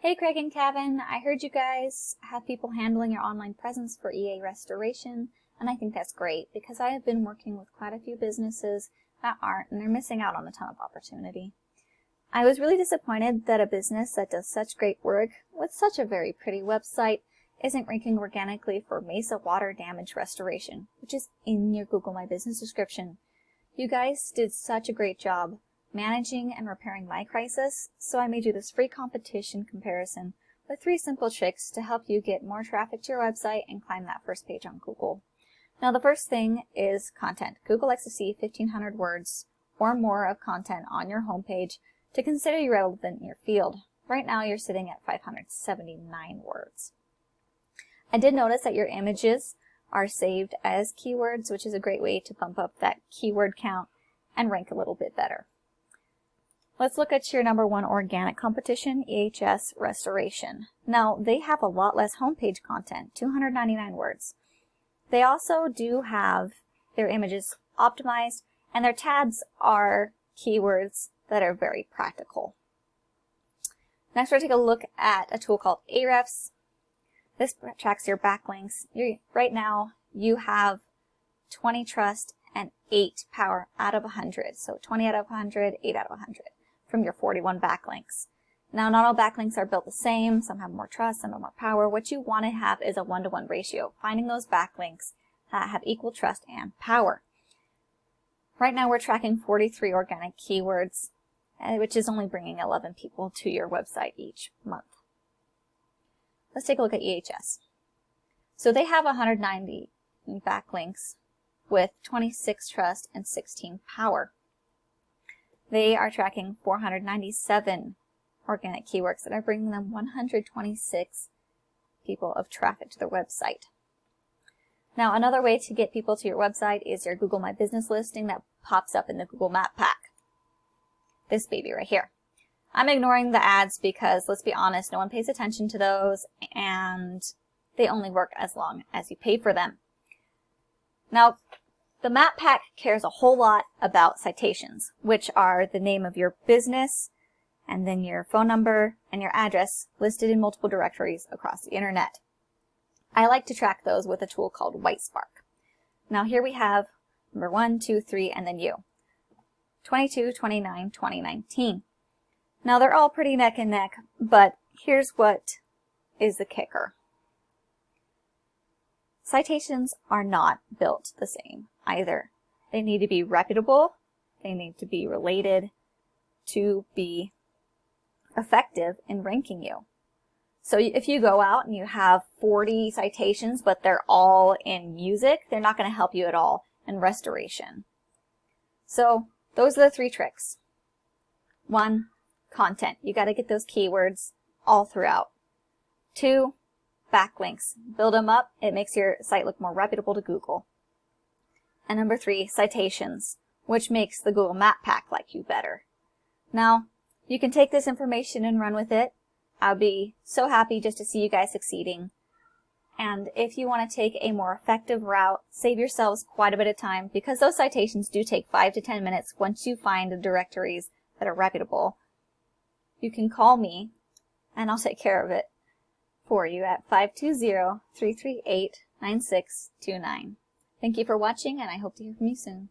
Hey Craig and Kevin, I heard you guys have people handling your online presence for EA restoration, and I think that's great because I have been working with quite a few businesses that aren't, and they're missing out on a ton of opportunity. I was really disappointed that a business that does such great work with such a very pretty website isn't ranking organically for Mesa water damage restoration, which is in your Google My Business description. You guys did such a great job managing and repairing my crisis, so I made you this free competition comparison with 3 simple tricks to help you get more traffic to your website and climb that first page on Google. Now the first thing is content. Google likes to see 1,500 words or more of content on your homepage to consider you relevant in your field. Right now you're sitting at 579 words. I did notice that your images are saved as keywords, which is a great way to bump up that keyword count and rank a little bit better. Let's look at your number 1 organic competition, EHS Restoration. Now, they have a lot less homepage content, 299 words. They also do have their images optimized, and their tags are keywords that are very practical. Next, we're going to take a look at a tool called Ahrefs. This tracks your backlinks. Right now, you have 20 trust and 8 power out of 100. So 20 out of 100, 8 out of 100. From your 41 backlinks. Now, not all backlinks are built the same. Some have more trust, some have more power. What you want to have is a 1-to-1 ratio, finding those backlinks that have equal trust and power. Right now, we're tracking 43 organic keywords, which is only bringing 11 people to your website each month. Let's take a look at EHS. So they have 190 backlinks with 26 trust and 16 power. They are tracking 497 organic keywords that are bringing them 126 people of traffic to their website. Now, another way to get people to your website is your Google My Business listing that pops up in the Google Map Pack. This baby right here. I'm ignoring the ads because, let's be honest, no one pays attention to those, and they only work as long as you pay for them. Now, the Map Pack cares a whole lot about citations, which are the name of your business, and then your phone number and your address listed in multiple directories across the internet. I like to track those with a tool called Whitespark. Now here we have number 1, 2, 3, and then you. 22, 29, 2019. Now they're all pretty neck and neck, but here's what is the kicker. Citations are not built the same either. They need to be reputable, they need to be related to be effective in ranking you. So if you go out and you have 40 citations, but they're all in music, they're not going to help you at all in restoration. So those are the 3 tricks. 1, content. You got to get those keywords all throughout. 2, backlinks. Build them up. It makes your site look more reputable to Google. And number 3, citations, which makes the Google Map Pack like you better. Now, you can take this information and run with it. I'll be so happy just to see you guys succeeding. And if you want to take a more effective route, save yourselves quite a bit of time, because those citations do take 5 to 10 minutes once you find the directories that are reputable. You can call me, and I'll take care of it for you at 520-338-9629. Thank you for watching, and I hope to hear from you soon.